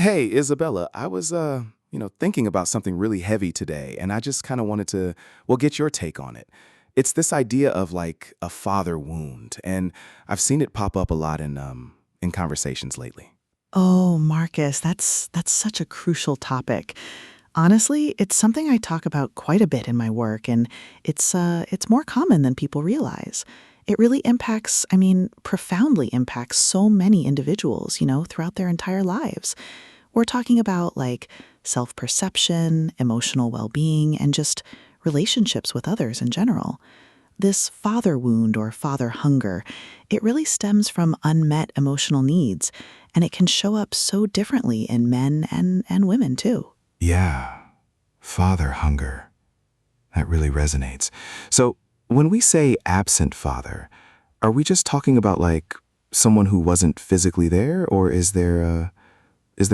Hey, Isabella, I was, thinking about something really heavy today, and I just kind of wanted to, well, get your take on it. It's this idea of like a father wound, and I've seen it pop up a lot in conversations lately. Oh, Marcus, that's such a crucial topic. Honestly, it's something I talk about quite a bit in my work, and it's more common than people realize. It really impacts, profoundly impacts so many individuals, throughout their entire lives. We're talking about like self-perception, emotional well-being, and just relationships with others in general. This father wound or father hunger, it really stems from unmet emotional needs, and it can show up so differently in men and women too. Yeah, father hunger. That really resonates. So, when we say absent father, are we just talking about like someone who wasn't physically there, or is there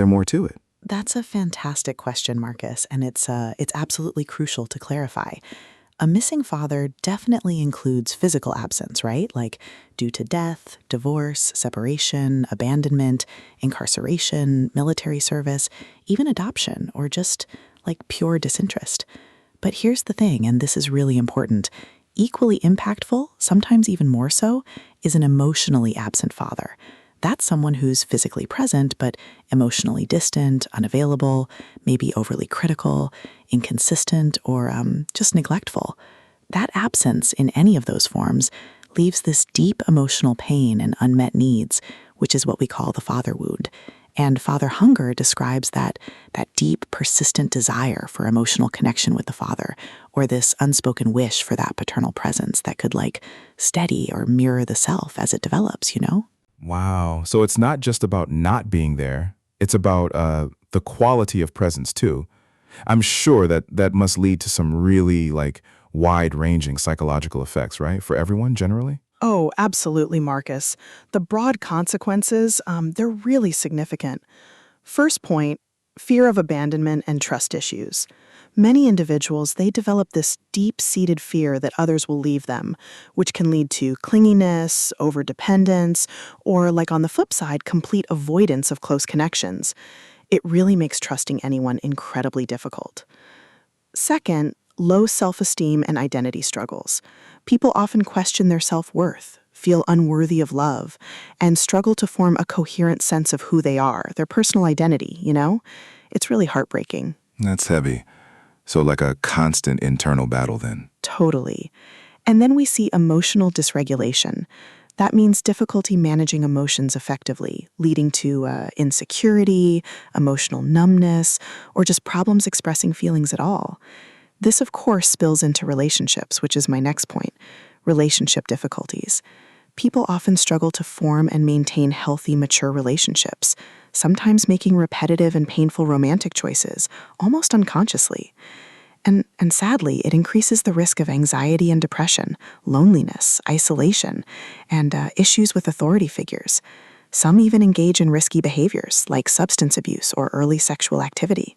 more to it? That's a fantastic question, Marcus, and it's absolutely crucial to clarify. A missing father definitely includes physical absence, right? Like due to death, divorce, separation, abandonment, incarceration, military service, even adoption, or just like pure disinterest. But here's the thing, and this is really important. Equally impactful, sometimes even more so, is an emotionally absent father. That's someone who's physically present, but emotionally distant, unavailable, maybe overly critical, inconsistent, or just neglectful. That absence in any of those forms leaves this deep emotional pain and unmet needs, which is what we call the father wound. And father hunger describes that deep, persistent desire for emotional connection with the father, or this unspoken wish for that paternal presence that could like steady or mirror the self as it develops, you know? Wow. So it's not just about not being there, it's about the quality of presence too. I'm sure that that must lead to some really like wide-ranging psychological effects, right? For everyone generally? Oh, absolutely, Marcus. The broad consequences, they're really significant. First point, fear of abandonment and trust issues. Many individuals, they develop this deep-seated fear that others will leave them, which can lead to clinginess, overdependence, or like on the flip side, complete avoidance of close connections. It really makes trusting anyone incredibly difficult. Second, low self esteem and identity struggles. People often question their self worth, feel unworthy of love, and struggle to form a coherent sense of who they are, their personal identity, you know? It's really heartbreaking. That's heavy. So like a constant internal battle then. Totally. And then we see emotional dysregulation. That means difficulty managing emotions effectively, leading to insecurity, emotional numbness, or just problems expressing feelings at all. This, of course, spills into relationships, which is my next point, relationship difficulties. People often struggle to form and maintain healthy, mature relationships, sometimes making repetitive and painful romantic choices, almost unconsciously. And sadly, it increases the risk of anxiety and depression, loneliness, isolation, and issues with authority figures. Some even engage in risky behaviors like substance abuse or early sexual activity.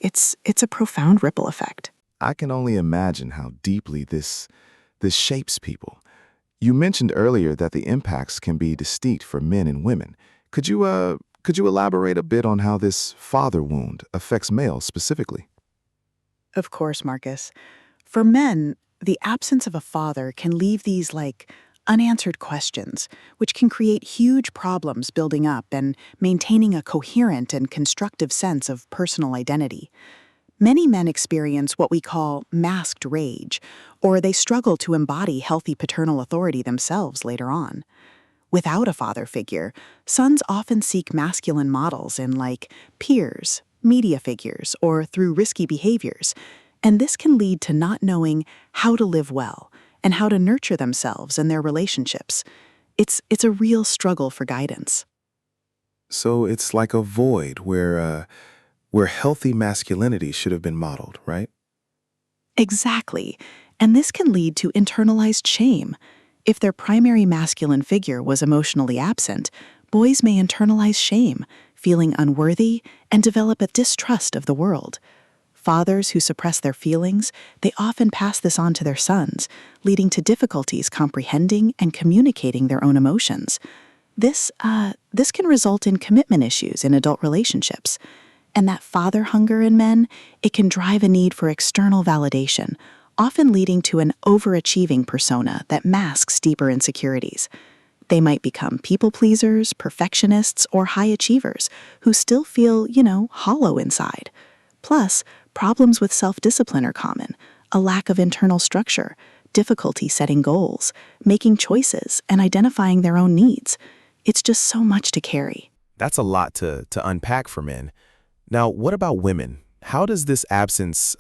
It's a profound ripple effect. I can only imagine how deeply this shapes people. You mentioned earlier that the impacts can be distinct for men and women. Could you elaborate a bit on how this father wound affects males specifically? Of course, Marcus. For men, the absence of a father can leave these like unanswered questions, which can create huge problems building up and maintaining a coherent and constructive sense of personal identity. Many men experience what we call masked rage, or they struggle to embody healthy paternal authority themselves later on. Without a father figure, sons often seek masculine models in like peers, media figures, or through risky behaviors, and this can lead to not knowing how to live well and how to nurture themselves and their relationships. It's a real struggle for guidance. So it's like a void where healthy masculinity should have been modeled, right? Exactly. And this can lead to internalized shame. If their primary masculine figure was emotionally absent, boys may internalize shame, feeling unworthy, and develop a distrust of the world. Fathers who suppress their feelings, they often pass this on to their sons, leading to difficulties comprehending and communicating their own emotions. This can result in commitment issues in adult relationships. And that father hunger in men, it can drive a need for external validation, often leading to an overachieving persona that masks deeper insecurities. They might become people pleasers, perfectionists, or high achievers who still feel, hollow inside. Plus, problems with self-discipline are common, a lack of internal structure, difficulty setting goals, making choices, and identifying their own needs. It's just so much to carry. That's a lot to unpack for men. Now, what about women? How does this absence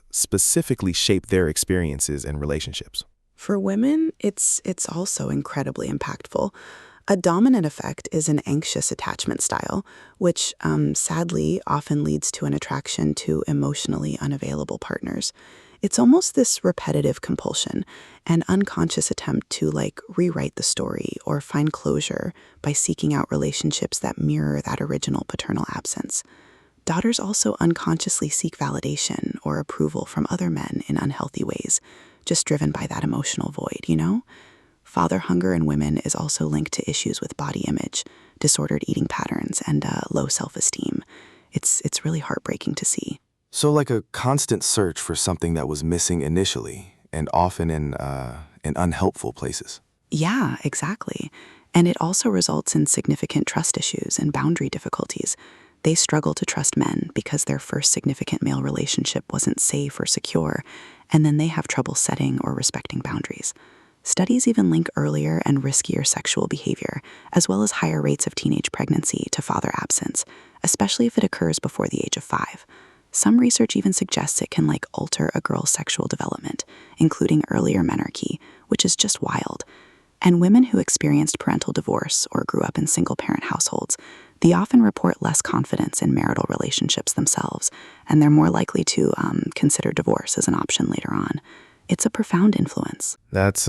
specifically shape their experiences and relationships? For women, it's also incredibly impactful. A dominant effect is an anxious attachment style, which sadly often leads to an attraction to emotionally unavailable partners. It's almost this repetitive compulsion, an unconscious attempt to rewrite the story or find closure by seeking out relationships that mirror that original paternal absence. Daughters also unconsciously seek validation or approval from other men in unhealthy ways, just driven by that emotional void. Father hunger in women is also linked to issues with body image, disordered eating patterns, and low self-esteem. It's really heartbreaking to see. So like a constant search for something that was missing initially, and often in unhelpful places. Yeah, exactly. And it also results in significant trust issues and boundary difficulties. They struggle to trust men because their first significant male relationship wasn't safe or secure, and then they have trouble setting or respecting boundaries. Studies even link earlier and riskier sexual behavior, as well as higher rates of teenage pregnancy, to father absence, especially if it occurs before the age of 5. Some research even suggests it can alter a girl's sexual development, including earlier menarche, which is just wild. And women who experienced parental divorce or grew up in single-parent households, they often report less confidence in marital relationships themselves, and they're more likely to consider divorce as an option later on. It's a profound influence. That's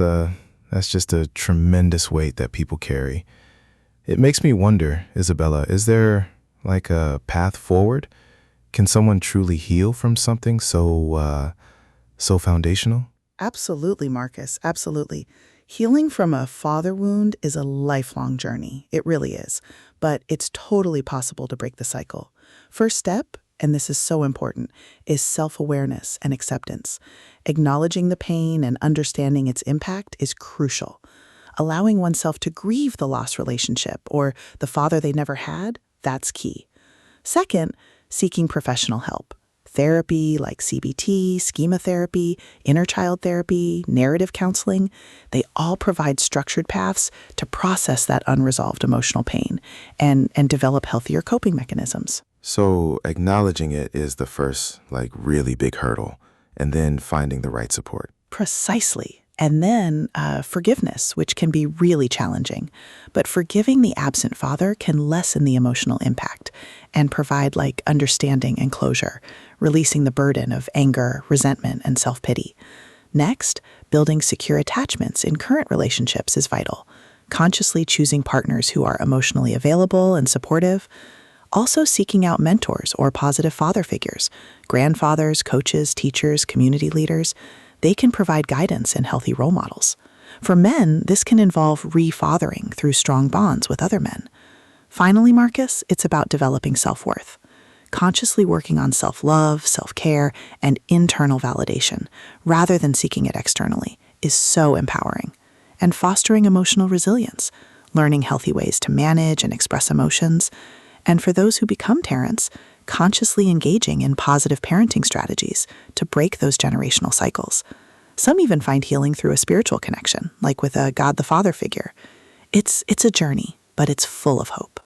just a tremendous weight that people carry. It makes me wonder, Isabella, is there a path forward? Can someone truly heal from something so foundational? Absolutely, Marcus, absolutely. Healing from a father wound is a lifelong journey. It really is. But it's totally possible to break the cycle. First step, and this is so important, is self-awareness and acceptance. Acknowledging the pain and understanding its impact is crucial. Allowing oneself to grieve the lost relationship or the father they never had, that's key. Second, seeking professional help. Therapy like CBT, schema therapy, inner child therapy, narrative counseling, they all provide structured paths to process that unresolved emotional pain and develop healthier coping mechanisms. So acknowledging it is the first, really big hurdle, and then finding the right support. Precisely. And then forgiveness, which can be really challenging. But forgiving the absent father can lessen the emotional impact and provide understanding and closure, releasing the burden of anger, resentment, and self-pity. Next, building secure attachments in current relationships is vital. Consciously choosing partners who are emotionally available and supportive. Also seeking out mentors or positive father figures, grandfathers, coaches, teachers, community leaders. They can provide guidance and healthy role models. For men, this can involve re-fathering through strong bonds with other men. Finally, Marcus, it's about developing self-worth. Consciously working on self-love, self-care, and internal validation, rather than seeking it externally, is so empowering. And fostering emotional resilience, learning healthy ways to manage and express emotions. And for those who become parents, consciously engaging in positive parenting strategies to break those generational cycles. Some even find healing through a spiritual connection, like with a God the Father figure. It's a journey, but it's full of hope.